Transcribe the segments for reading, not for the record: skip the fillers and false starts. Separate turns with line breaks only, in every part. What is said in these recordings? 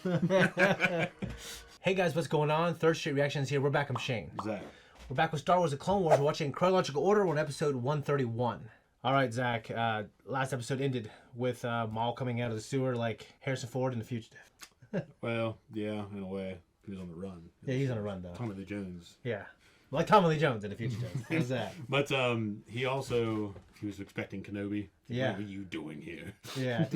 Hey guys, what's going on? Third Street Reactions here. We're back. I'm Shane.
Zach.
We're back with Star Wars: The Clone Wars. We're watching chronological order. We're on episode 131. All right, Zach. Last episode ended with Maul coming out of the sewer like Harrison Ford in The Fugitive.
Well, yeah, in a way. He was on the run.
Yeah, he's on a run though.
Tommy Lee Jones.
Yeah, like Tommy Lee Jones in The Fugitive. How's that?
But he was expecting Kenobi.
Yeah.
What are you doing here?
Yeah,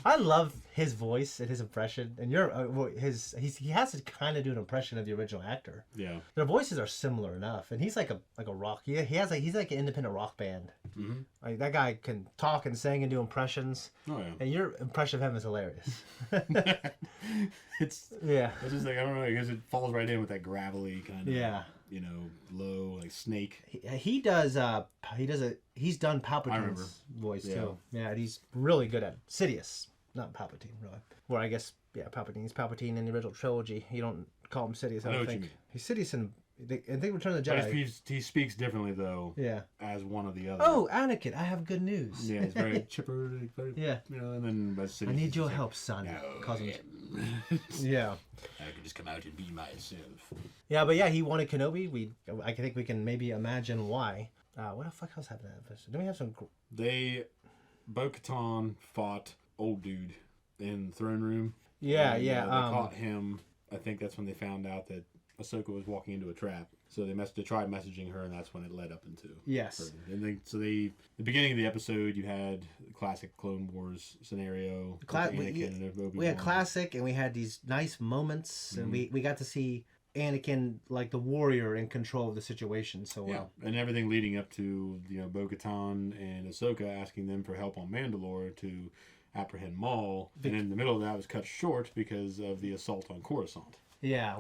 I love his voice and his impression, and he has to kind of do an impression of the original actor.
Yeah,
their voices are similar enough, and he's like a rock. Yeah, he's like an independent rock band.
Mm-hmm.
Like that guy can talk and sing and do impressions.
Oh yeah,
and your impression of him is hilarious.
It's just like I don't know because it falls right in with that gravelly kind of low like snake.
He's done Palpatine's voice too. Yeah, and he's really good at Sidious, not Palpatine really. Where I guess Palpatine's Palpatine in the original trilogy. You don't call him Sidious. I don't think he's Sidious in I think Return of the Jedi.
He speaks differently though.
Yeah.
As one of the others.
Oh, Anakin! I have good news.
Yeah, he's very chipper. Very, and then Sidious,
I need your help, son.
No,
yeah.
I could just come out and be myself.
Yeah, but he wanted Kenobi. I think we can maybe imagine why. What the fuck else happened in that episode? Did we have some?
Bo-Katan fought old dude in the throne room.
Yeah,
and,
they
caught him. I think that's when they found out that Ahsoka was walking into a trap. So they tried messaging her, and that's when it led up into her. And the beginning of the episode, you had the classic Clone Wars scenario.
We had classic, and we had these nice moments, and we got to see Anakin like the warrior in control of the situation so well.
And everything leading up to Bo-Katan and Ahsoka asking them for help on Mandalore to apprehend Maul, and in the middle of that was cut short because of the assault on Coruscant.
Yeah,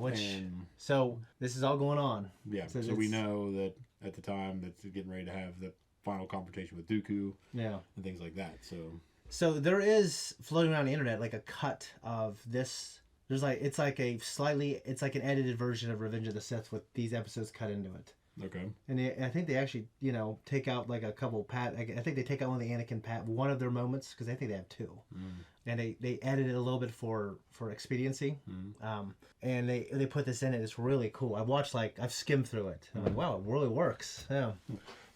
so this is all going on.
Yeah, so we know that at the time that they're getting ready to have the final confrontation with Dooku. Yeah, and things like that.
So there is floating around the internet like a cut of this. There's it's like an edited version of Revenge of the Sith with these episodes cut into it.
Okay.
And I think they actually, take out like a couple I think they take out one of the Anakin one of their moments because I think they have two. And they edited it a little bit for expediency. And they put this in it. It's really cool. I've skimmed through it. I'm like, wow, it really works. Yeah.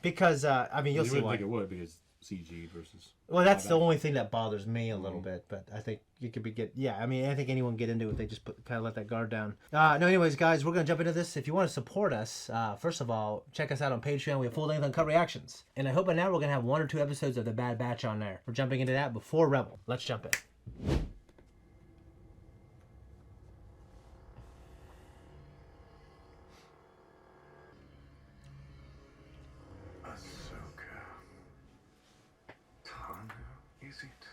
Because you'll see why.
I think it would because CG versus.
Well, that's the only thing that bothers me a little bit, but I think you could I think anyone can get into it. They just kind of let that guard down. Anyways, guys, we're going to jump into this. If you want to support us, first of all, check us out on Patreon. We have full-length uncut reactions. And I hope by now we're going to have 1 or 2 episodes of The Bad Batch on there. We're jumping into that before Rebel. Let's jump in.
Is it?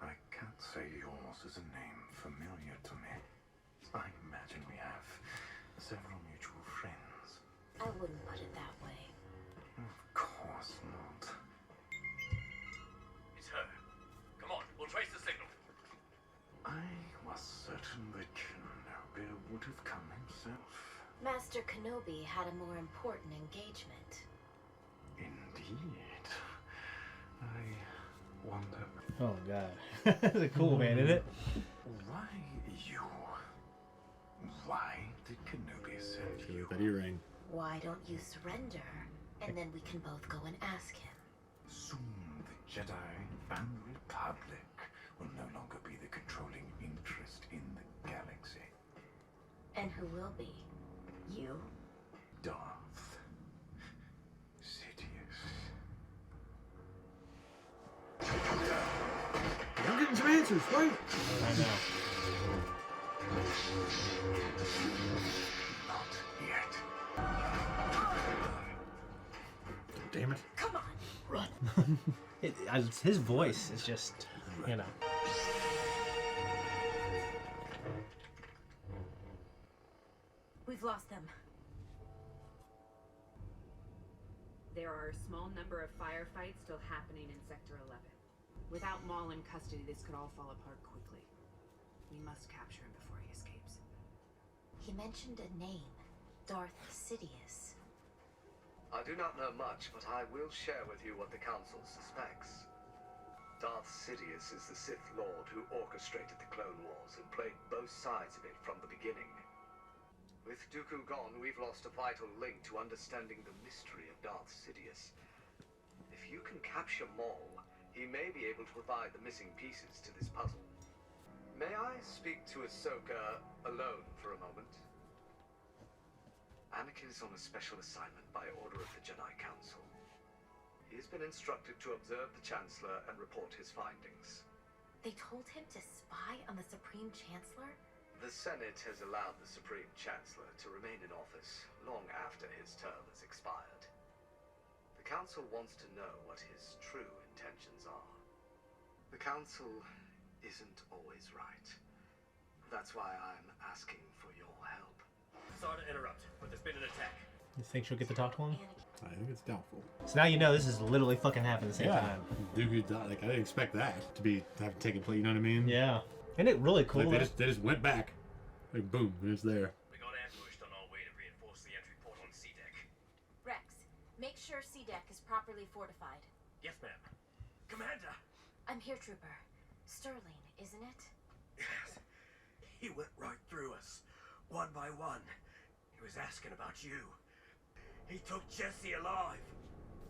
I can't say yours is a name familiar to me. I imagine we have several mutual friends.
I wouldn't put it that way.
Of course not.
It's her. Come on, we'll trace the signal.
I was certain that Kenobi would have come himself.
Master Kenobi had a more important engagement.
Indeed. I wonder.
Oh god. That's cool, man, isn't it?
Why you? Why did Kenobi send you?
That earring.
Why don't you surrender, and then we can both go and ask him?
Soon the Jedi and the Republic will no longer be the controlling interest in the galaxy.
And who will be? You?
Darth Sidious.
I'm getting some answers, right?
I know.
Not yet.
Damn it.
Come on!
Run. His voice is just,
We've lost them. There are a small number of firefights still happening in Sector 11. Without Maul in custody, this could all fall apart quickly. We must capture him before he escapes.
He mentioned a name, Darth Sidious.
I do not know much, but I will share with you what the Council suspects. Darth Sidious is the Sith Lord who orchestrated the Clone Wars and played both sides of it from the beginning. With Dooku gone, we've lost a vital link to understanding the mystery of Darth Sidious. If you can capture Maul, he may be able to provide the missing pieces to this puzzle. May I speak to Ahsoka alone for a moment? Anakin is on a special assignment by order of the Jedi Council. He has been instructed to observe the Chancellor and report his findings.
They told him to spy on the Supreme Chancellor?
The Senate has allowed the Supreme Chancellor to remain in office long after his term has expired. The Council wants to know what his true intentions are. The Council isn't always right. That's why I'm asking for your help.
Sorry to interrupt, but there's been an attack.
You think she'll get to talk to him?
I think it's doubtful.
So now you know this is literally fucking happening at the same time.
Dooku died. Like, I didn't expect that to have taken place. You know what I mean?
Yeah. Isn't it really cool?
Like, they just went back. Like, boom, and it's there.
We got ambushed on our way to reinforce the entry port on C-Deck.
Rex, make sure C-Deck is properly fortified.
Yes, ma'am. Commander!
I'm here, Trooper. Sterling, isn't it?
Yes. He went right through us, one by one. He was asking about you. He took Jesse alive.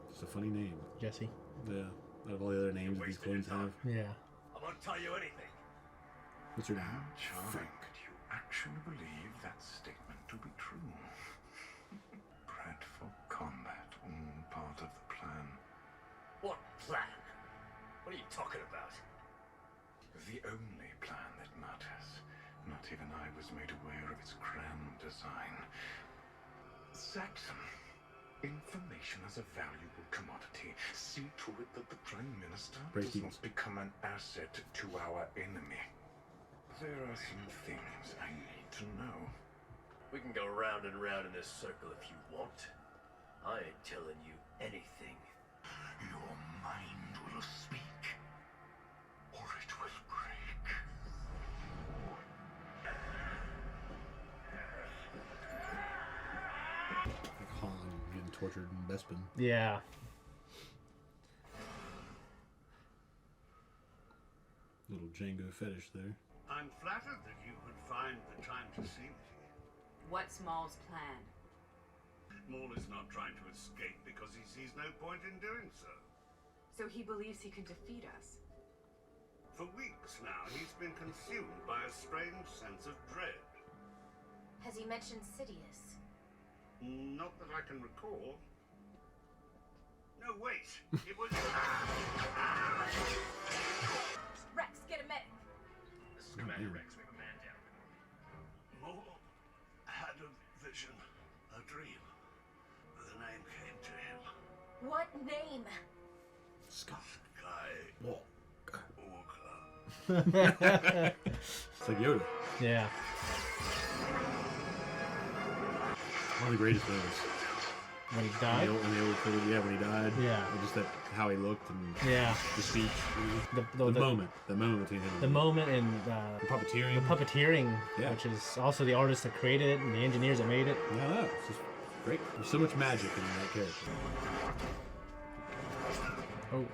It's a funny name.
Jesse.
Yeah. Out of all the other names that these clones have.
Yeah.
I won't tell you anything.
What's your name?
Charming. Could you actually believe that statement to be true? Bred for combat, all part of the plan.
What plan? What are you talking about?
The only plan that matters. Not even I was made aware of its grand design. Saxon, information is a valuable commodity. See to it that the Prime Minister does not become an asset to our enemy. There are some things I need to know.
We can go round and round in this circle if you want. I ain't telling you anything.
Your mind will speak, or it will break.
Like Han getting tortured in Bespin.
Yeah.
Little Django fetish there.
I'm flattered that you could find the time to see me.
What's Maul's plan?
Maul is not trying to escape because he sees no point in doing so.
So he believes he can defeat us.
For weeks now, he's been consumed by a strange sense of dread.
Has he mentioned Sidious?
Not that I can recall. No, wait. It was...
Rex, get a medic.
This is Commander Rex. We have a man down.
Maul had a vision, a dream. The name came to him.
What name?
Skywalker.
It's like Yoda.
Yeah.
One of the greatest moments.
When he died?
When he died.
Yeah.
And just how he looked and
Yeah.
the speech.
The
moment. The moment between him and
the moment and
the puppeteering.
the puppeteering,
Yeah.
which is also the artist that created it and the engineers that made it.
No, it's just great. There's so much magic in that character.
Oh.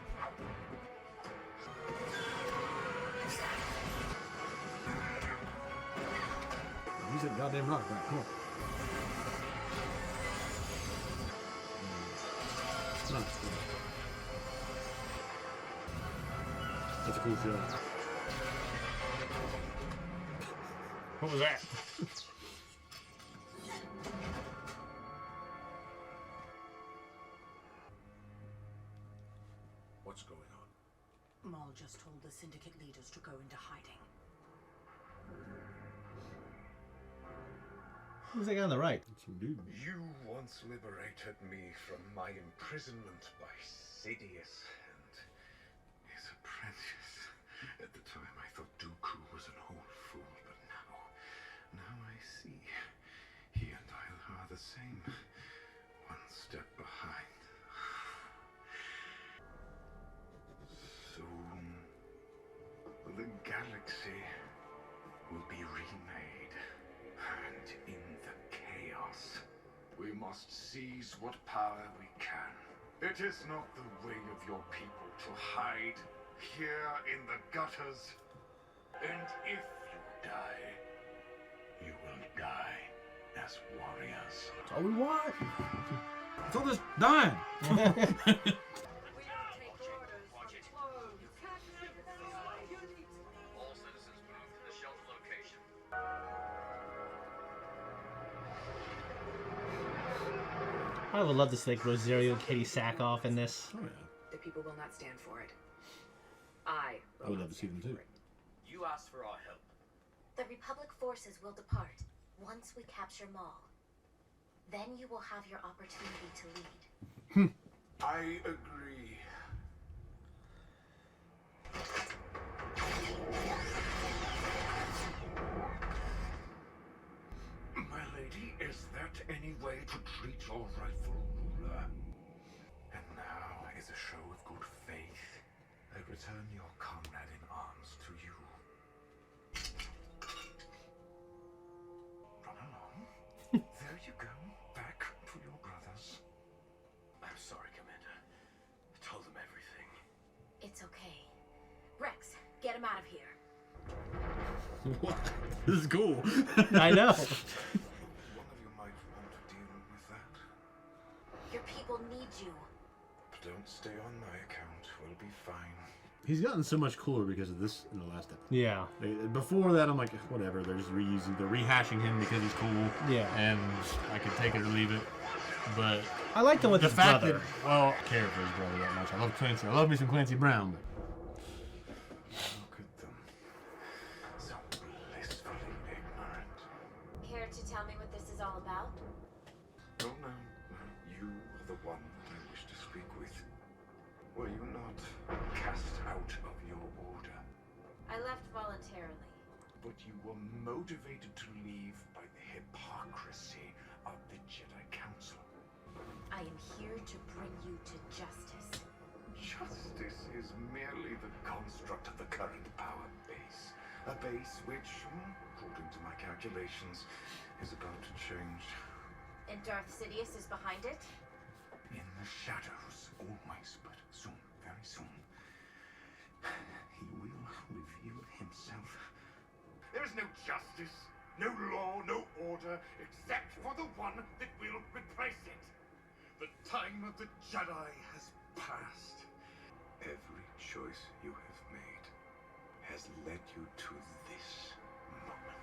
Use that goddamn rock back. Come on. Nice. That's a cool shot.
What was that?
What's going on?
Maul just told the Syndicate leaders to go into hiding.
Who's that guy on the right?
Some dude.
You once liberated me from my imprisonment by Sidious and his apprentice. At the time I thought Dooku was an old fool, but now I see. He and I are the same. One step behind. Soon, the galaxy will be remade. And in the chaos, we must seize what power we can. It is not the way of your people to hide here in the gutters. And if you die, you will die as warriors.
That's all we want. It's all this dying.
All citizens move to the shelter location.
I would love to see like Rosario and Katie Sackhoff in this.
Oh, yeah.
The people will not stand for it. I
would love to see them too.
You asked for our help.
The Republic forces will depart once we capture Maul. Then you will have your opportunity to lead.
I agree. My lady, is that any way to treat your rightful ruler? And now, as a show of good faith, I return your comrade in arms to you. Run along. There you go. Back to your brothers.
I'm sorry, Commander. I told them everything.
It's okay. Rex, get him out of here.
What? This is cool.
I know.
One of you might want to deal with that.
Your people need you.
Don't stay on my account. We'll be fine.
He's gotten so much cooler because of this in the last episode.
Yeah.
Before that, I'm like, whatever. They're just rehashing him because he's cool.
Yeah.
And I can take it or leave it. But
I liked him with
the
his
fact
brother.
that, well, I don't care for his brother that much. I love Clancy. I love me some Clancy Brown, but
Look at them. So blissfully ignorant.
Care to tell me what this is all about?
Oh, no. You are the one that I wish to speak with. Were you not cast out of your order?
I left voluntarily.
But you were motivated to leave by the hypocrisy of the Jedi Council.
I am here to bring you to justice.
Justice is merely the construct of the current power base. A base which, according to my calculations, is about to change.
And Darth Sidious is behind it?
In the shadows, always, but soon, very soon, he will reveal himself. There is no justice, no law, no order, except for the one that will replace it. The time of the Jedi has passed. Every choice you have made has led you to this moment.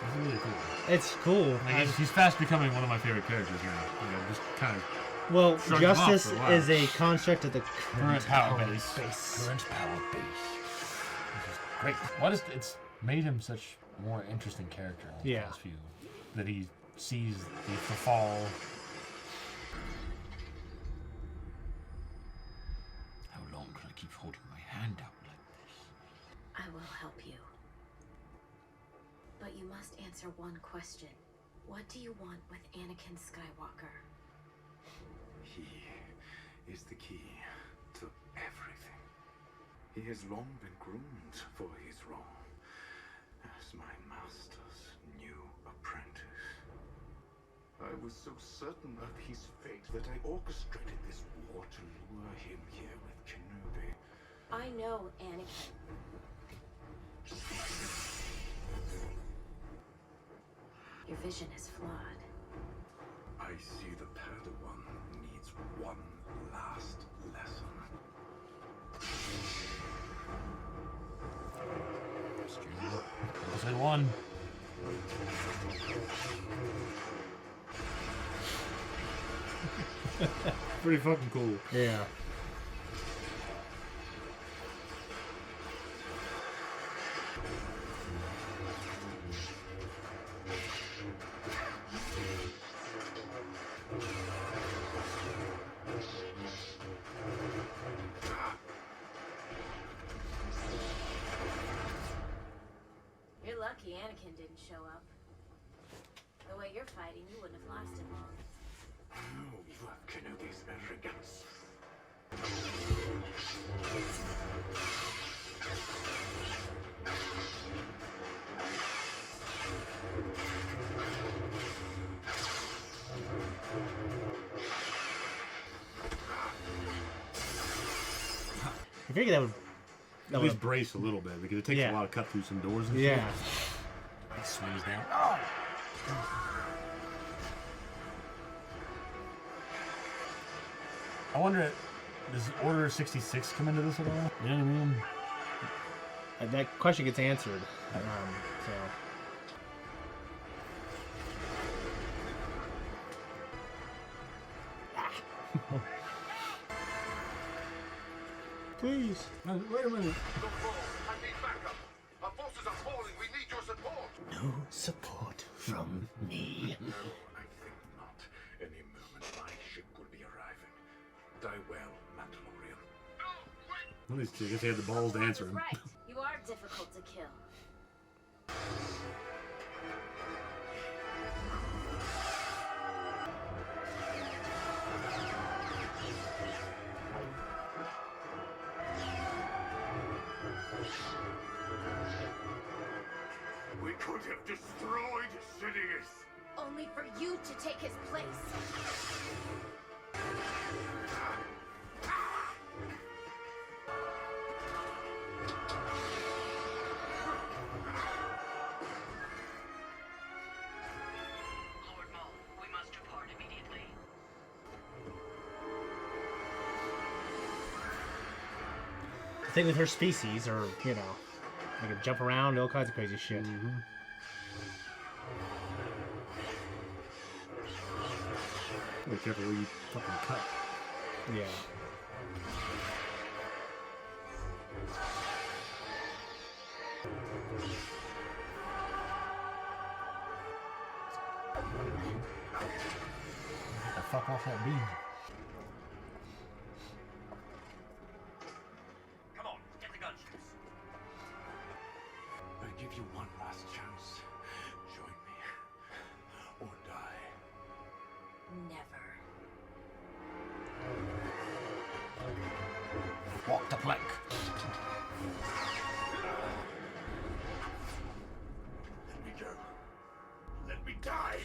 it's really cool.
It's cool.
Like, he's fast becoming one of my favorite characters now. You know, just kind of
Well,
shrugged him off
justice
for a while.
is a construct of the
current power base.
Current
power base. Which is great. It's made him such a more interesting character in the past few. That he sees the fall. How long can I keep holding my hand out like this?
I will help you. But you must answer one question. What do you want with Anakin Skywalker?
He is the key to everything. He has long been groomed for his role as my master's new apprentice. I was so certain of his fate that I orchestrated this war to lure him here with Kenobi.
I know Anakin. Your vision is flawed.
I see the Padawan needs one last lesson.
Episode 1. Pretty fucking cool.
Yeah.
You're lucky Anakin didn't show up. The way you're fighting, you wouldn't have lasted long.
No, you have Kenobi's arrogance.
figure that would
at least brace a little bit because it takes a lot to cut through some doors and shit. He swings down. Oh! I wonder, does Order 66 come into this at all? You know what I mean?
That question gets answered. So. Please.
Wait a minute.
I need backup. Our forces are falling. We need your support.
No support from me.
No, I think not. Any moment my ship will be arriving. Die well, Mandalorian.
At least I guess they had the balls to answer him.
Right. You are difficult to kill.
We could have destroyed Sidious.
Only for you to take his place.
Lord Maul, we must depart immediately.
The thing with her species, or, you know, they can jump around, all kinds of crazy shit.
Mm-hmm. Be careful where you fucking cut.
Yeah.
Get the fuck off that beam.
Come on, get the gunships.
I give you one last chance. Join me. Or die.
Never.
Walk the plank.
Let me go. Let me die.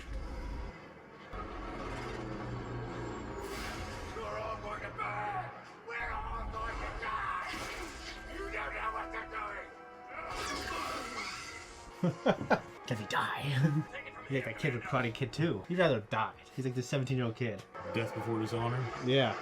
You're all going to burn. We're all going to die. You don't know what they're doing.
Can he die? He's like that kid with Karate Kid 2. He'd rather die. He's like this 17-year-old kid.
Death before dishonor.
Yeah.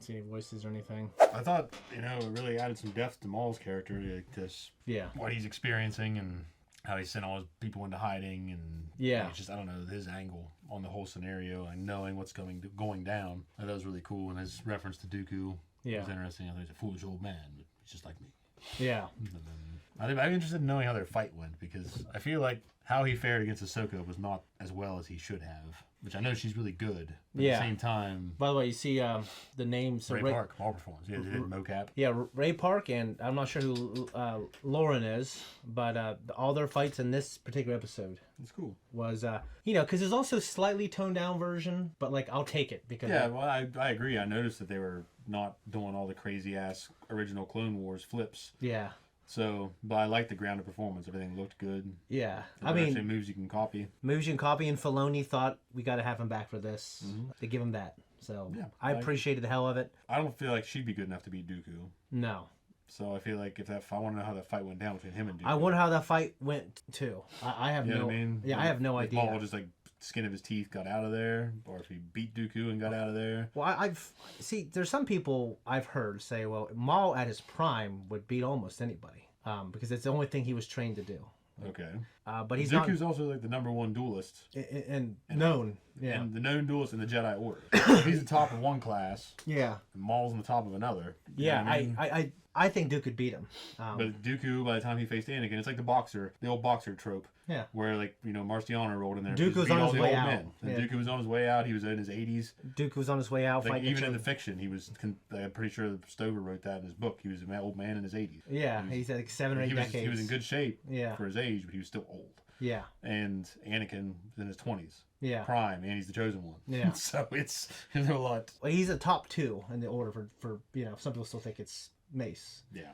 See any voices or anything?
I thought, you know, it really added some depth to Maul's character, like this, what he's experiencing and how he sent all his people into hiding, and it's just, I don't know, his angle on the whole scenario and knowing what's going down. I thought it was really cool, and his reference to Dooku was interesting. I thought he's a foolish old man, but he's just like me.
Yeah.
I'm interested in knowing how their fight went, because I feel like how he fared against Ahsoka was not as well as he should have. Which I know she's really good, but at the same time...
By the way, you see the name... So
Ray Park, all performance. Yeah, they did mocap.
Yeah, Ray Park, and I'm not sure who Lauren is, but all their fights in this particular episode...
It's cool.
...was, you know, because there's also a slightly toned-down version, but, like, I'll take it, because...
Yeah, well, I agree. I noticed that they were not doing all the crazy-ass original Clone Wars flips.
Yeah.
So, but I liked the grounded performance. Everything looked good.
Yeah.
I mean, moves you can copy.
Moves you can copy, and Filoni thought we got to have him back for this. Mm-hmm. They give him that. So I appreciated the hell of it.
I don't feel like she'd be good enough to beat Dooku.
No.
So I feel like if I want to know how that fight went down between him and Dooku.
I wonder how that fight went too. I have no.
I mean?
Yeah, I have no idea.
Maul just like skin of his teeth got out of there, or if he beat Dooku and got out of there.
Well, I've see. There's some people I've heard say, well, Maul at his prime would beat almost anybody. Because it's the only thing he was trained to do.
Okay.
But he's
Dooku's also like the #1 duelist.
And known. Yeah.
And the known duelist in the Jedi Order. He's the top of one class.
Yeah.
And Maul's on the top of another.
Yeah, I think Duke could beat him.
But Dooku, by the time he faced Anakin, it's like the old boxer trope.
Yeah.
Where, like, you know, Marciano rolled in there.
Dooku was on his way out.
And Dooku was on his way out. He was in his 80s.
Dooku was on his way out.
Like, even in the fiction, he was, I'm pretty sure Stover wrote that in his book. He was an old man in his 80s.
Yeah, he's like 7 or 8 decades.
He was in good shape for his age, but he was still old.
Yeah.
And Anakin was in his 20s.
Yeah.
Prime, and he's the chosen one.
Yeah.
So it's a lot.
Well, he's a top 2 in the order for you know, some people still think it's Mace.
Yeah.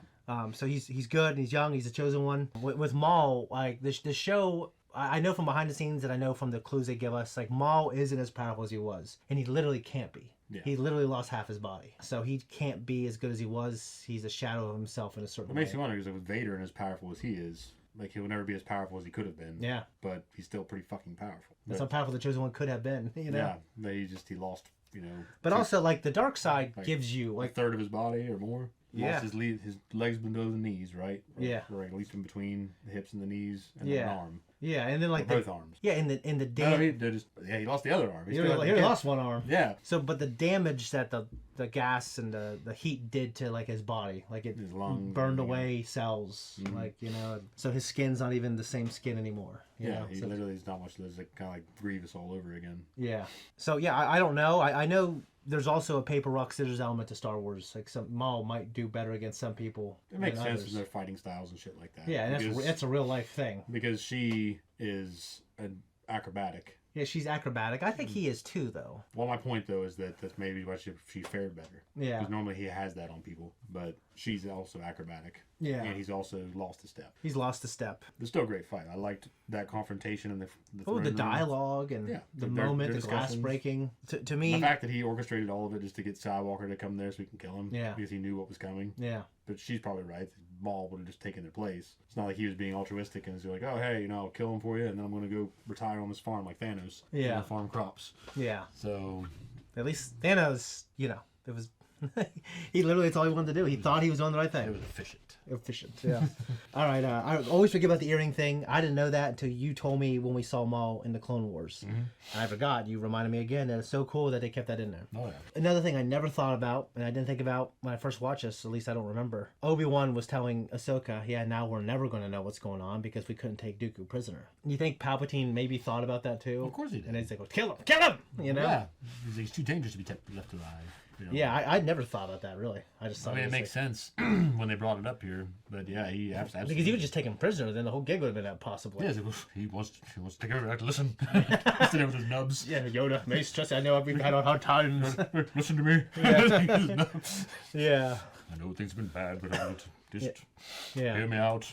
So he's good, and he's young, he's a chosen one. With Maul, like the show I know from behind the scenes, and I know from the clues they give us, like, Maul isn't as powerful as he was. And he literally can't be. Yeah. He literally lost half his body. So he can't be as good as he was. He's a shadow of himself in a certain way.
It makes you wonder, because with Vader and as powerful as he is, like, he'll never be as powerful as he could have been.
Yeah.
But he's still pretty fucking powerful.
That's how powerful the Chosen One could have been, you know?
Yeah. But he lost, you know...
But also, like, the dark side gives you... like
a third of his body or more. Lost his legs below the knees, right? Or at least in between the hips and the knees and an arm.
Yeah, and then like
both arms.
Yeah, in the
damage. He lost the other arm.
He lost one arm.
Yeah.
So, but the damage that the gas and the heat did to like his body, like it
his lungs,
burned away cells, like, you know. So his skin's not even the same skin anymore. You know?
He literally is not much. It's like, kind of like Grievous all over again.
Yeah. So yeah, I don't know. I know. There's also a paper rock scissors element to Star Wars. Like, some Maul might do better against some people.
It makes sense with their fighting styles and shit like that.
Yeah, and that's a real life thing.
Because she is an acrobatic.
Yeah, she's acrobatic. I think he is too, though.
Well, my point, though, is that that's maybe why she fared better.
Yeah.
Because normally he has that on people, but she's also acrobatic.
Yeah.
And he's also lost a step.
He's lost a step.
It's still a great fight. I liked that confrontation and
the dialogue and the moment, the glass breaking. To me...
The fact that he orchestrated all of it just to get Skywalker to come there so he can kill him.
Yeah.
Because he knew what was coming.
Yeah.
But she's probably right. Maul would have just taken their place. It's not like he was being altruistic and was like, oh, hey, you know, I'll kill him for you, and then I'm going to go retire on this farm like Thanos.
Yeah.
And farm crops.
Yeah.
So...
At least Thanos, you know, it was... he literally, that's all he wanted to do. He thought he was doing the right thing.
It was efficient.
Yeah. All right. I always forget about the earring thing. I didn't know that until you told me when we saw Maul in the Clone Wars. Mm-hmm. And I forgot. You reminded me again. And it's so cool that they kept that in there.
Oh, yeah.
Another thing I never thought about, and I didn't think about when I first watched this, at least I don't remember. Obi-Wan was telling Ahsoka, yeah, now we're never going to know what's going on because we couldn't take Dooku prisoner. You think Palpatine maybe thought about that too?
Of course he did.
And he's like, kill him! You know?
Yeah. He's too dangerous to be left alive. You know?
Yeah, I never thought about that, really. I just thought
it makes sense when they brought it up here. But yeah, he absolutely...
Because he would just take him prisoner, then the whole gig would have been out, possibly.
Yeah, he wants to take over. Listen. Listen with his nubs.
Yeah, Yoda, Mace, trust I know we've had hard times.
Listen to me.
Yeah. Yeah.
I know things have been bad, but I want to just hear me out.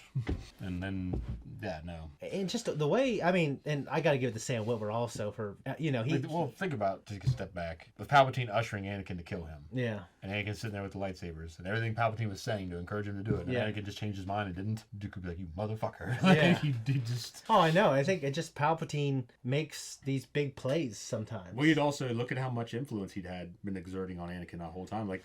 And then, no.
And just the way, I mean, and I got to give it to Sam Witwer also for, you know,
think about, take a step back, with Palpatine ushering Anakin to kill him.
Yeah.
And Anakin sitting there with the lightsabers, and everything Palpatine was saying to encourage him to do it. And Anakin just changed his mind and didn't. Dooku would be like, you motherfucker.
Yeah.
he just...
Oh, I know. I think it just, Palpatine makes these big plays sometimes.
Well, you'd also look at how much influence he'd been exerting on Anakin the whole time. Like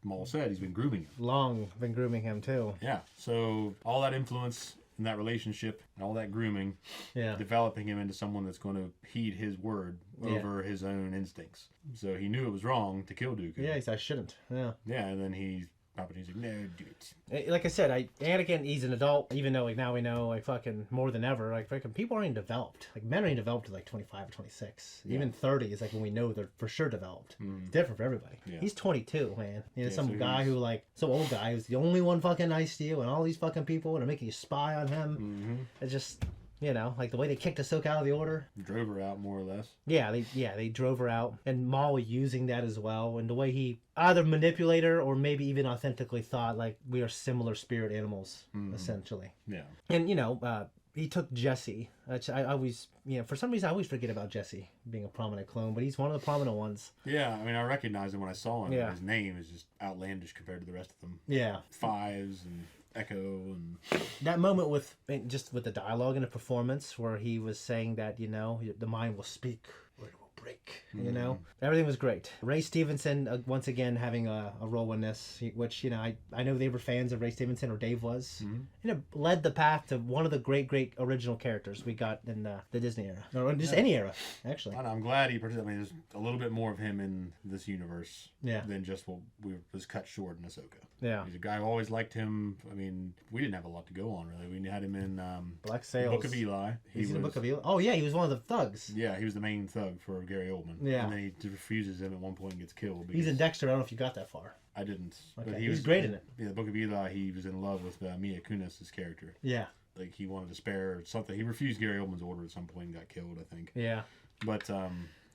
Maul said, he's been grooming him.
Long been grooming him, too.
Yeah. So all that influence in that relationship and all that grooming, developing him into someone that's going to heed his word over his own instincts. So he knew it was wrong to kill Dooku.
Yeah, he said, I shouldn't. Yeah.
Yeah, and then Palpatine's like, no, do it.
Like I said, Anakin, he's an adult, even though like now we know like fucking more than ever, like fucking people aren't even developed. Like men aren't developed at like 25 or 26. Yeah. Even 30 is like when we know they're for sure developed. It's different for everybody. Yeah. He's 22, man. You know, some old guy who's the only one fucking nice to you, and all these fucking people are making you spy on him. Mm-hmm. It's just... You know, like the way they kicked Ahsoka out of the Order.
Drove her out, more or less.
Yeah, they drove her out. And Maul using that as well. And the way he either manipulated her or maybe even authentically thought, like, we are similar spirit animals, essentially.
Yeah.
And, you know, he took Jesse. Which I always, you know, for some reason I always forget about Jesse being a prominent clone, but he's one of the prominent ones.
Yeah, I mean, I recognized him when I saw him. Yeah. His name is just outlandish compared to the rest of them.
Yeah.
Fives and... Echo and
that moment with the dialogue and the performance where he was saying that, you know, the mind will speak or it will break. You know, everything was great. Ray Stevenson once again having a role in this, which, you know, I know they were fans of Ray Stevenson, or Dave was. You know, led the path to one of the great original characters we got in the Disney era, or just any era, actually.
I'm glad he participated. I mean, there's a little bit more of him in this universe than just what was cut short in Ahsoka.
Yeah,
he's a guy who always liked him. I mean, we didn't have a lot to go on, really. We had him in
Black Sails,
Book of Eli.
He's in the Book of Eli. Oh yeah, he was one of the thugs.
Yeah, he was the main thug for Gary Oldman.
Yeah,
and then he refuses him at one point and gets killed.
He's in Dexter. I don't know if you got that far.
I didn't.
Okay.
But
he's great in it.
Yeah, the Book of Eli. He was in love with Mia Kunis' character.
Yeah,
like he wanted to spare something. He refused Gary Oldman's order at some point and got killed, I think.
Yeah,
but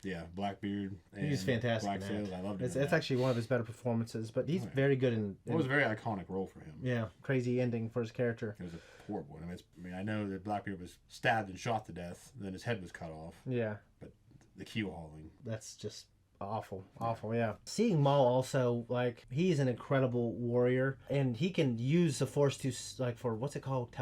Yeah, Blackbeard.
He's fantastic.
Black Sails. I loved him.
It's actually one of his better performances, but he's very good in.
It was a very iconic role for him.
Yeah, crazy ending for his character.
It was a horrible one. I mean, I know that Blackbeard was stabbed and shot to death, then his head was cut off.
Yeah.
But the keel hauling.
That's just awful, yeah. Seeing Maul also, like, he's an incredible warrior, and he can use the Force to, like, for what's it called,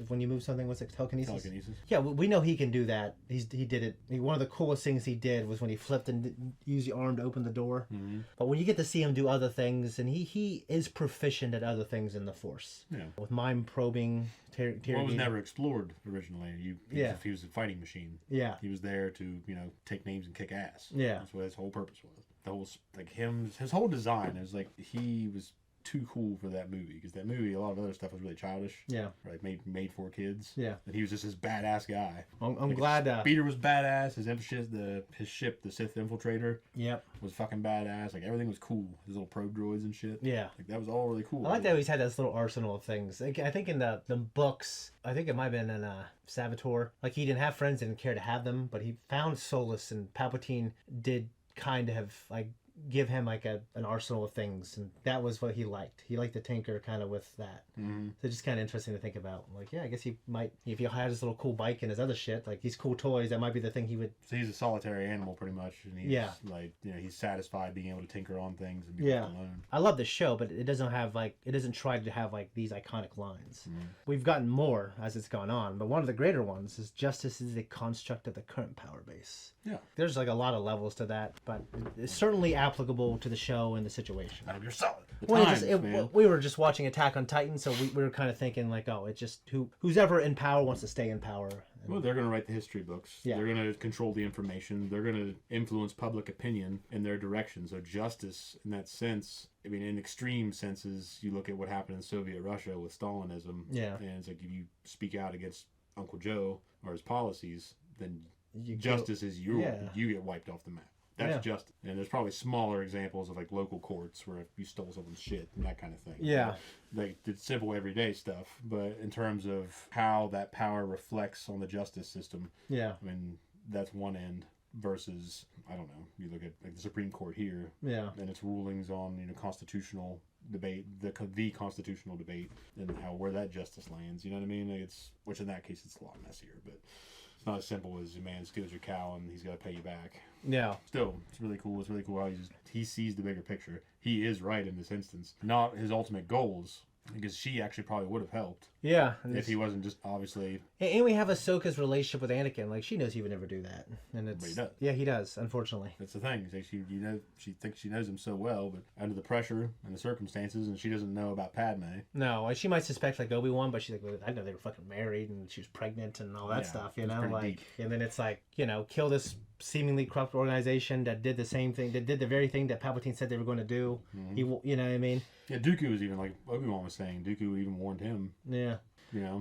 when you move something, what's it, telekinesis? Yeah, we know he can do that. He did it. One of the coolest things he did was when he flipped and used the arm to open the door. Mm-hmm. But when you get to see him do other things, and he is proficient at other things in the Force. Yeah. With mind probing.
Well, it was never explored originally. He was a fighting machine.
Yeah.
He was there to, take names and kick ass.
Yeah.
That's what his whole purpose was. The whole, his whole design is like, he was too cool for that movie, because that movie, a lot of other stuff was really childish.
Yeah.
Right, made for kids.
Yeah.
And he was just this badass guy.
I'm glad.
Peter was badass. His ship, the Sith Infiltrator.
Yep.
Was fucking badass. Like, everything was cool. His little probe droids and shit.
Yeah.
Like, that was all really cool.
I like that he's had this little arsenal of things. Like, I think in the books, I think it might have been in Savitor. Like, he didn't have friends, didn't care to have them, but he found solace, and Palpatine did kind of like give him like an arsenal of things, and that was what he liked. He liked to tinker kind of with that. Mm-hmm. So it's just kind of interesting to think about. Like, yeah, I guess he might, if he had his little cool bike and his other shit, like these cool toys, that might be the thing he would.
So he's a solitary animal pretty much, and he's like, he's satisfied being able to tinker on things and be left alone.
I love the show, but it doesn't try to have like these iconic lines. Mm-hmm. We've gotten more as it's gone on, but one of the greater ones is justice is the construct of the current power base.
Yeah.
There's like a lot of levels to that, but it's certainly applicable to the show and the situation.
You're solid.
We were just watching Attack on Titan, so we were kind of thinking like, oh, it's just who's ever in power wants to stay in power.
Well, they're going to write the history books. Yeah. They're going to control the information. They're going to influence public opinion in their direction. So justice, in that sense, I mean, in extreme senses, you look at what happened in Soviet Russia with Stalinism. Yeah. And it's like, if you speak out against Uncle Joe or his policies, then justice is you get wiped off the map. That's justice. And there's probably smaller examples of like local courts where you stole someone's shit and that kind of thing.
Yeah.
Like did simple everyday stuff, but in terms of how that power reflects on the justice system, I mean, that's one end versus, I don't know, you look at like the Supreme Court here, and its rulings on constitutional debate, the constitutional debate, and where that justice lands. You know what I mean? Like which in that case it's a lot messier, but it's not as simple as a man steals your cow and he's got to pay you back.
Yeah.
Still, it's really cool. It's really cool how he sees the bigger picture. He is right in this instance. Not his ultimate goals, because she actually probably would have helped. Yeah. If he wasn't just obviously.
And we have Ahsoka's relationship with Anakin. Like, she knows he would never do that. And it's. But he does. Yeah, he does, unfortunately.
That's the thing. She thinks she knows him so well, but under the pressure and the circumstances, and she doesn't know about Padme.
No, she might suspect like Obi-Wan, but she's like, well, I know they were fucking married and she was pregnant and all that stuff, like deep. And then it's like, kill this seemingly corrupt organization that did the same thing, that did the very thing that Palpatine said they were going to do. Mm-hmm. You know what I mean?
Yeah, Dooku was even like Obi-Wan was saying. Dooku even warned him.
Yeah.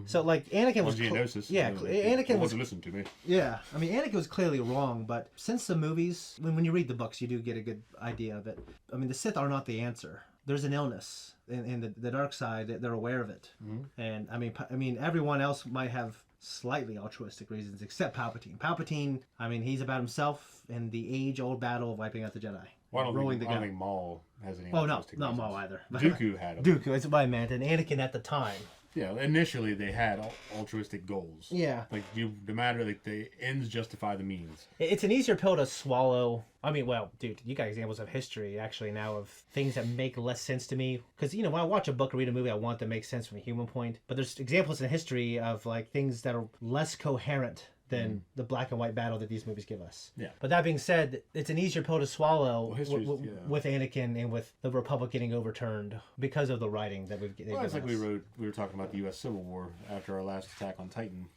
So like Anakin was
Anakin wasn't listening to me.
Yeah, I mean Anakin was clearly wrong, but since the movies, when you read the books, you do get a good idea of it. I mean, the Sith are not the answer. There's an illness in the dark side. They're aware of it, and I mean everyone else might have slightly altruistic reasons except Palpatine. Palpatine, I mean, he's about himself and the age-old battle of wiping out the Jedi.
Well, I don't think Maul has any altruistic reasons.
Not Maul either.
Dooku had him.
Dooku, that's what I meant, and Anakin at the time.
Yeah, initially they had altruistic goals. Yeah. Like, no matter, like, the ends justify the means.
It's an easier pill to swallow. I mean, well, dude, you got examples of history, actually, now of things that make less sense to me. Because, when I watch a book or read a movie, I want it to make sense from a human point. But there's examples in history of, like, things that are less coherent than the black and white battle that these movies give us. Yeah. But that being said, it's an easier pill to swallow with Anakin and with the Republic getting overturned because of the writing that we've given us.
It's like we were talking about the U.S. Civil War after our last Attack on Titan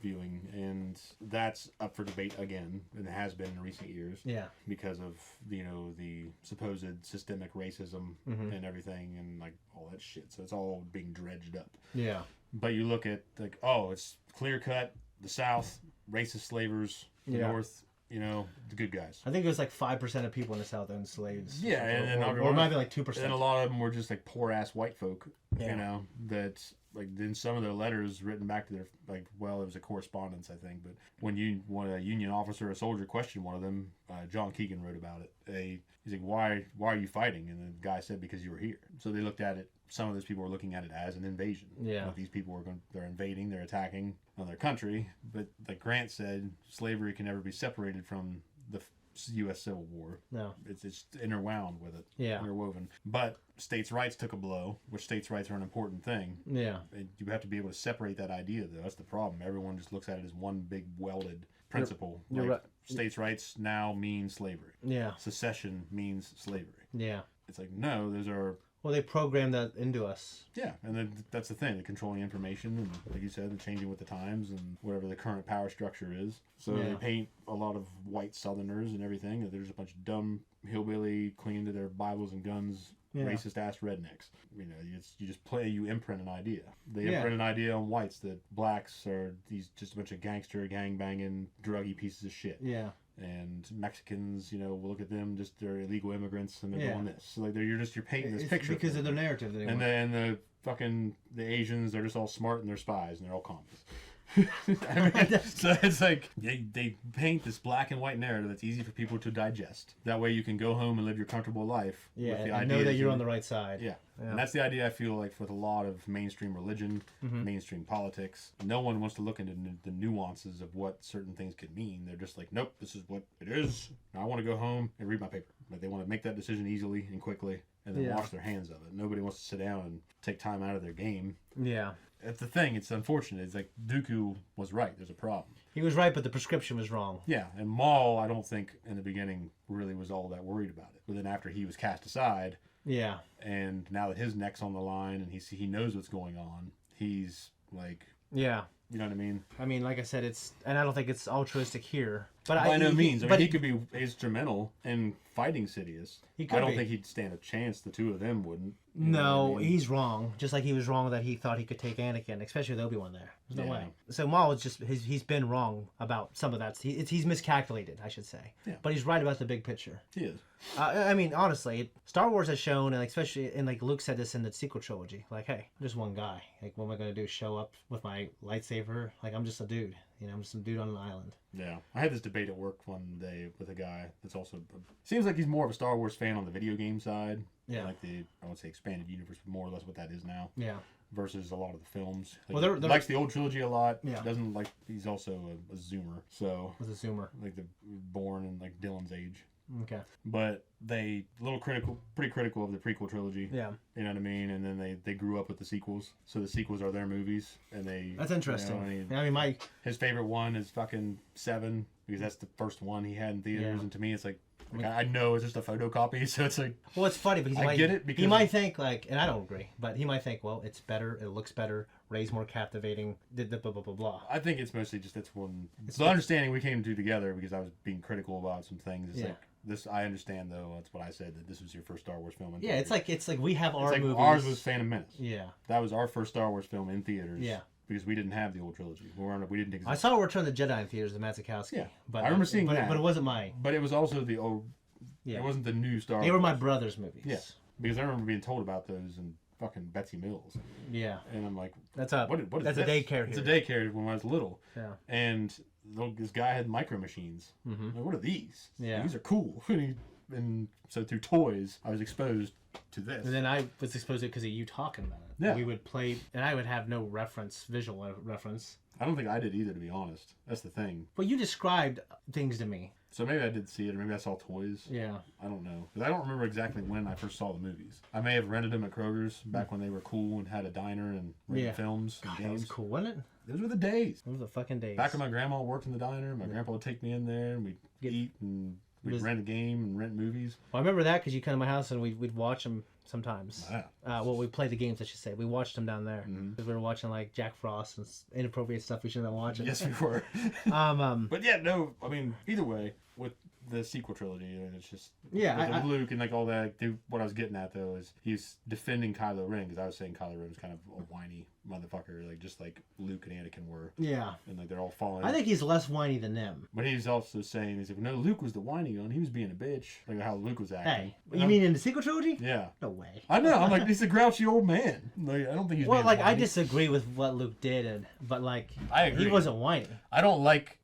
viewing, and that's up for debate again, and it has been in recent years. Yeah. Because of, the supposed systemic racism and everything and, like, all that shit. So it's all being dredged up. Yeah. But you look at, like, it's clear-cut. The South, racist slavers. The North, the good guys.
I think it was like 5% of people in the South owned slaves.
Yeah,
or maybe like 2%.
And a lot of them were just like poor ass white folk. Yeah. That like in some of their letters written back to their it was a correspondence, I think, but when a Union officer or soldier questioned one of them, John Keegan wrote about it. He's like, why are you fighting? And the guy said, because you were here. So they looked at it. Some of those people were looking at it as an invasion. Yeah, these people they're invading, they're attacking on their country. But like Grant said, slavery can never be separated from the U.S. Civil War. No, it's interwound with it. Yeah, interwoven. But states' rights took a blow, which states' rights are an important thing. Yeah, you have to be able to separate that idea, though. That's the problem. Everyone just looks at it as one big welded principle. You're right. States' rights now mean slavery. Yeah, secession means slavery. Yeah, it's like no, those are.
Well, they programmed that into us.
Yeah, and then that's the thing. They're controlling information, and like you said, they're changing with the times and whatever the current power structure is. So they paint a lot of white Southerners and everything. There's a bunch of dumb hillbilly, clinging to their Bibles and guns, racist-ass rednecks. You just imprint an idea. They imprint an idea on whites that blacks are just a bunch of gangster, gang-banging, druggy pieces of shit. Yeah. And Mexicans, we'll look at them, just they're illegal immigrants and they're doing this. So like you're painting this picture
because of their narrative.
And the Asians, they're just all smart and they're spies and they're all commies. So it's like they paint this black and white narrative that's easy for people to digest. That way you can go home and live your comfortable life.
Yeah, with the idea know that you're on the right side.
Yeah. And that's the idea I feel like with a lot of mainstream religion, mainstream politics. No one wants to look into the nuances of what certain things could mean. They're just like, nope, this is what it is. I want to go home and read my paper. Like they want to make that decision easily and quickly and then wash their hands of it. Nobody wants to sit down and take time out of their game. Yeah. That's the thing. It's unfortunate. It's like Dooku was right. There's a problem.
He was right, but the prescription was wrong.
Yeah, and Maul, I don't think in the beginning really was all that worried about it. But then after he was cast aside, and now that his neck's on the line and he knows what's going on, he's like, you know what I mean?
I mean, like I said, and I don't think it's altruistic here. But
by no means. I mean, he could be instrumental in fighting Sidious. I don't think he'd stand a chance. The two of them wouldn't.
No, he's wrong. Just like he was wrong that he thought he could take Anakin, especially with Obi-Wan there. There's no way. So Maul is just he's been wrong about some of that. He's miscalculated, I should say. Yeah. But he's right about the big picture.
He is.
I mean, honestly, Star Wars has shown, and especially Luke said this in the sequel trilogy. Like, hey, I'm just one guy. Like, what am I gonna do? Show up with my lightsaber? Like, I'm just a dude. I'm just some dude on an island.
Yeah. I had this debate at work one day with a guy that's also... Seems like he's more of a Star Wars fan on the video game side. Yeah. Like I won't say expanded universe, but more or less what that is now. Yeah. Versus a lot of the films. Like, well, he likes the old trilogy a lot. Yeah. Doesn't like... He's also a Zoomer. So...
What's a Zoomer?
Like born in like Dylan's age.
Okay.
But pretty critical of the prequel trilogy. Yeah. You know what I mean? And then they grew up with the sequels. So the sequels are their movies. And
That's interesting. I mean,
his favorite one is fucking 7, because that's the first one he had in theaters. Yeah. And to me, it's like I know it's just a photocopy, so it's like...
Well, it's funny because he might think like, and I don't agree, but he might think, well, it's better, it looks better, Rey's more captivating, blah, blah, blah, blah, blah.
I think it's mostly just the understanding we came to together because I was being critical about some things. It's like, this, I understand though, that's what I said, that this was your first Star Wars film in theaters.
It's like we have our movies.
Ours was Phantom Menace. Yeah. That was our first Star Wars film in theaters. Yeah. Because we didn't have the old trilogy. We didn't exist.
I saw Return of the Jedi in theaters, the Mazikowski.
Yeah. But I remember seeing that.
But it wasn't mine.
But it was also the old... Yeah. It wasn't the new Star Wars.
They were my brother's movies.
Yeah. Because I remember being told about those and fucking Betsy Mills.
Yeah.
And I'm like,
what is a daycare here.
It's a daycare when I was little. Yeah. And this guy had micro machines. Mm-hmm. Like, what are these? Yeah. These are cool. And so through toys, I was exposed to this.
And then I was exposed to it because of you talking about it. Yeah. We would play, and I would have no visual reference.
I don't think I did either, to be honest. That's the thing.
Well, you described things to me.
So maybe I did see it, or maybe I saw toys. Yeah. I don't know. Because I don't remember exactly when I first saw the movies. I may have rented them at Kroger's back when they were cool and had a diner and rented films and games.
That was cool, wasn't it?
Those were the days.
Those were the fucking days.
Back when my grandma worked in the diner, my grandpa would take me in there and we'd eat and we'd rent a game and rent movies.
Well, I remember that because you come to my house and we'd watch them sometimes. Wow. Well, we played the games, I should say. We watched them down there. Because we were watching like Jack Frost and inappropriate stuff we shouldn't have been watching.
Yes, we were. But yeah, no, I mean, either way, with the sequel trilogy, and it's just with Luke and like all that. What I was getting at though is he's defending Kylo Ren because I was saying Kylo Ren was kind of a whiny motherfucker, like just like Luke and Anakin were.
Yeah.
And like they're all falling.
I think he's less whiny than them.
But he's also saying, he's like, no, Luke was the whiny one. He was being a bitch. Like how Luke was acting.
Hey, you mean in the sequel trilogy?
Yeah.
No way.
I know. I'm like, he's a grouchy old man. Like, I don't think he's.
Well,
being
like
whiny.
I disagree with what Luke did, but like
I agree.
he wasn't whiny.
I don't like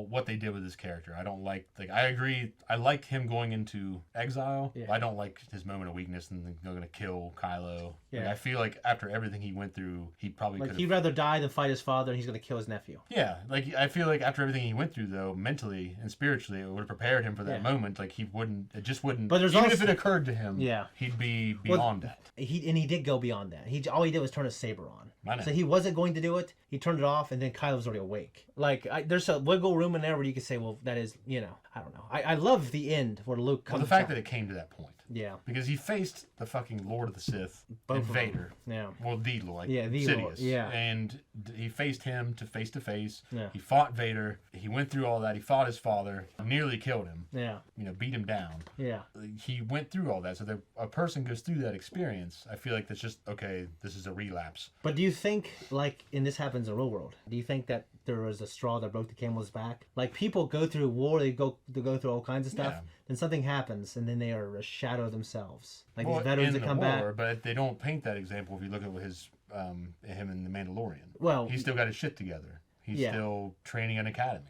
what they did with his character. I don't like I agree. I like him going into exile.
Yeah.
I don't like his moment of weakness and they're gonna kill Kylo.
Yeah.
Like, I feel like after everything he went through, he probably
Like
could.
he'd rather die than fight his father, and he's gonna kill his nephew.
Yeah, like I feel like after everything he went through, though, mentally and spiritually, it would have prepared him for that moment. Like he wouldn't. It just wouldn't.
But there's
even
also,
if it occurred to him,
yeah,
he'd be beyond that.
He did go beyond that. All he did was turn his saber on.
I know.
So he wasn't going to do it. He turned it off, and then Kylo was already awake. Like there's a wiggle room in there where you could say, well, that is, I don't know. I love the end where Luke comes.
Well, the fact that it came to that point.
Yeah.
Because he faced the fucking Lord of the Sith,
Both
and
of them.
Vader.
Yeah.
Well, the Lord.
Yeah, the
Sidious.
Lord. Yeah.
And he faced him to face.
Yeah.
He fought Vader. He went through all that. He fought his father. Nearly killed him.
Yeah.
Beat him down.
Yeah.
He went through all that. So that a person goes through that experience, I feel like that's just, okay, this is a relapse.
But do you think, like, and this happens in the real world, do you think that there was a straw that broke the camel's back? Like, people go through war, they go through all kinds of stuff, then something happens, and then they are a shadow of themselves. Like these veterans that come back.
But they don't paint that example if you look at his him in The Mandalorian.
Well,
he's still got his shit together. He's still training an academy.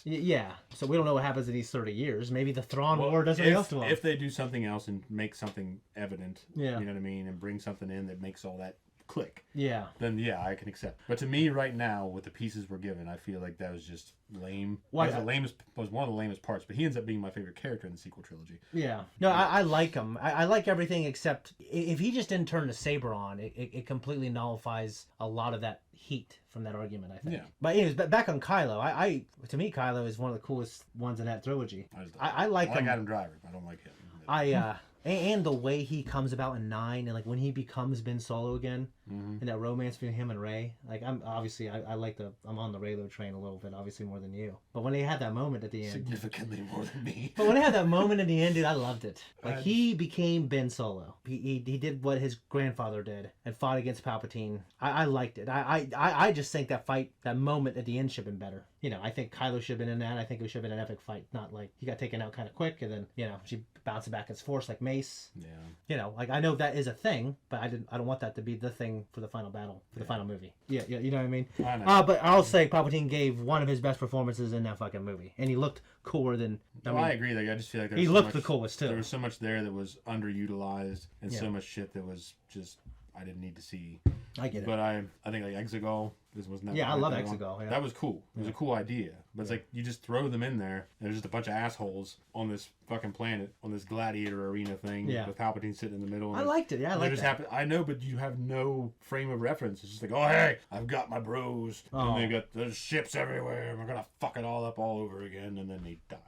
Yeah, so we don't know what happens in these 30 years. Maybe the Thrawn War does something else to him.
If they do something else and make something evident,
yeah,
you know what I mean, and bring something in that makes all that click,
yeah,
then yeah, I can accept. But to me, right now, with the pieces we're given, I feel like that was just lame. Was one of the lamest parts. But he ends up being my favorite character in the sequel trilogy.
Yeah, no, I like him. I like everything except if he just didn't turn the saber on, it completely nullifies a lot of that heat from that argument, I think. Yeah. But anyways, back on Kylo, to me, Kylo is one of the coolest ones in that trilogy. I like him.
I like Adam Driver. I don't like him.
And the way he comes about in 9, and like when he becomes Ben Solo again, and that romance between him and Rey. Like I'm on the Reylo train a little bit, obviously more than you. But when they had that moment at the end,
significantly more than me.
But when they had that moment at the end, dude, I loved it. Like he became Ben Solo. He did what his grandfather did and fought against Palpatine. I liked it. I just think that moment at the end should have been better. I think Kylo should have been in that. I think it should have been an epic fight, not like he got taken out kind of quick and then she bounced back his force like Mace. Yeah. Like I know that is a thing, but I don't want that to be the thing for the final battle, for the final movie. Yeah, you know what I mean? I know. But I'll say Palpatine gave one of his best performances in that fucking movie, and he looked cooler than.
I agree. Like I just feel like
he looked the coolest too.
There was so much there that was underutilized, and so much shit that was just I didn't need to see.
I get it.
But I think like Exegol. This was never.
Yeah, I love Exegol. Yeah.
That was cool. It was a cool idea. But it's like you just throw them in there. And there's just a bunch of assholes on this fucking planet on this gladiator arena thing with Palpatine sitting in the middle.
I liked it. Yeah, I liked it.
I know, but you have no frame of reference. It's just like, oh hey, I've got my bros, and there's ships everywhere, and we're gonna fuck it all up all over again, and then he dies.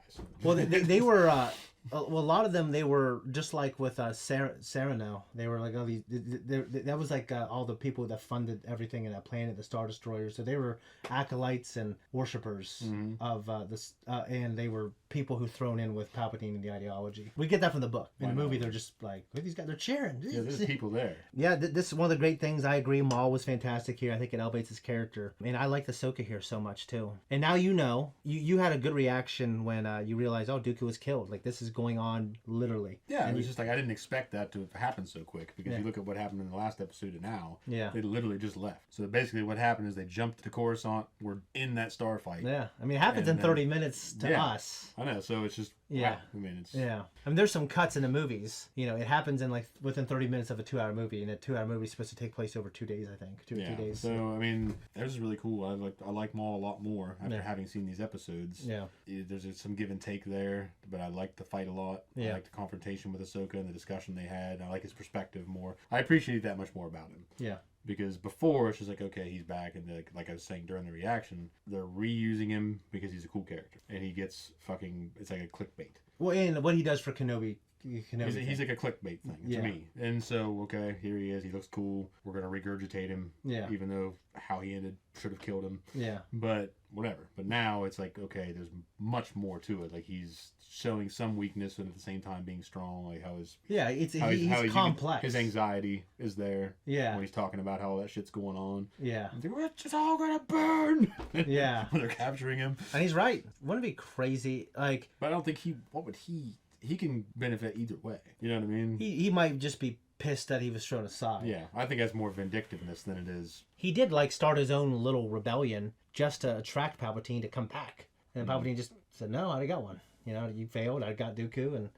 Well, they were. A lot of them, they were just like with Sereno. They were like all these. That was like all the people that funded everything in that planet, the Star Destroyers. So they were acolytes and worshippers of this, and they were people who thrown in with Palpatine and the ideology. We get that from the book. In the movie, they're just like, look, these guys, they're cheering.
Yeah, there's people there.
Yeah, this is one of the great things. I agree. Maul was fantastic here. I think it elevates his character, and I like Ahsoka here so much too. And now you had a good reaction when you realized, oh, Dooku was killed. Like this is going on literally.
Yeah, and it was just like I didn't expect that to happen so quick because you look at what happened in the last episode and now. Yeah. They literally just left. So basically what happened is they jumped to Coruscant, were in that starfight.
Yeah. I mean it happens in 30 minutes to us.
I know, so it's just
wow.
I mean it's
I mean there's some cuts in the movies. It happens in like within 30 minutes of a 2-hour movie, and a 2-hour movie is supposed to take place over 2 days, I think. 2 or 3 days.
So I mean this is really cool. I like Maul a lot more after having seen these episodes. Yeah. There's some give and take there, but I like the fight a lot. Yeah. I like the confrontation with Ahsoka and the discussion they had. I like his perspective more. I appreciate that much more about him. Yeah. Because before it's just like, okay, he's back, and like I was saying during the reaction, they're reusing him because he's a cool character, and he gets fucking, it's like a clickbait.
Well, and what he does for Kenobi,
he's like a clickbait thing to me. And so, okay, here he is. He looks cool. We're going to regurgitate him. Yeah. Even though how he ended should have killed him. Yeah. But whatever. But now it's like, okay, there's much more to it. Like, he's showing some weakness and at the same time being strong. Like, how his...
Yeah, he's complex.
His anxiety is there. Yeah. When he's talking about how all that shit's going on. Yeah. It's all going to burn. Yeah. When they're capturing him.
And he's right. Wouldn't it be crazy? Like...
But I don't think he can benefit either way. You know what I mean?
He might just be pissed that he was thrown aside.
Yeah, I think that's more vindictiveness than it is.
He did like start his own little rebellion just to attract Palpatine to come back. And Palpatine just said, no, I already got one. You know, you failed, I got Dooku, and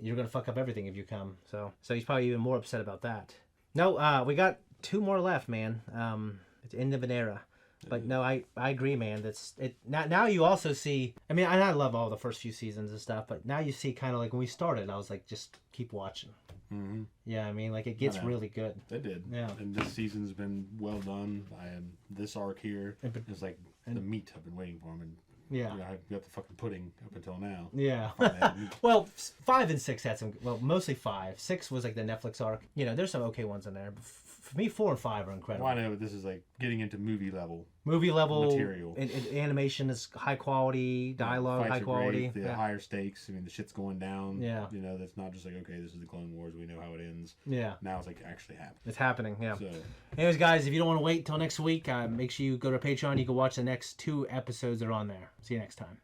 you're going to fuck up everything if you come. So he's probably even more upset about that. No, we got 2 more left, man. It's the end of an era. But no, I agree, man. That's it. Now you also see. I mean, I love all the first few seasons and stuff, but now you see kind of like when we started, I was like, just keep watching. Mm-hmm. Yeah, I mean, like it gets really good.
It did. Yeah. And this season's been well done. This arc here is like the meat I've been waiting for. I got the fucking pudding up until now. Yeah.
Well, 5 and 6 had some. Well, mostly 5. 6 was like the Netflix arc. You know, there's some okay ones in there. But for me, 4 and 5 are incredible.
Well, I know, but this is like getting into movie level
material. And animation is high quality, dialogue high quality.
Great, the higher stakes. I mean, the shit's going down. Yeah. You know, that's not just like, okay, this is the Clone Wars. We know how it ends. Yeah. Now it's like actually happening.
It's happening. Yeah. So, anyways, guys, if you don't want to wait till next week, make sure you go to Patreon. You can watch the next 2 episodes that are on there. See you next time.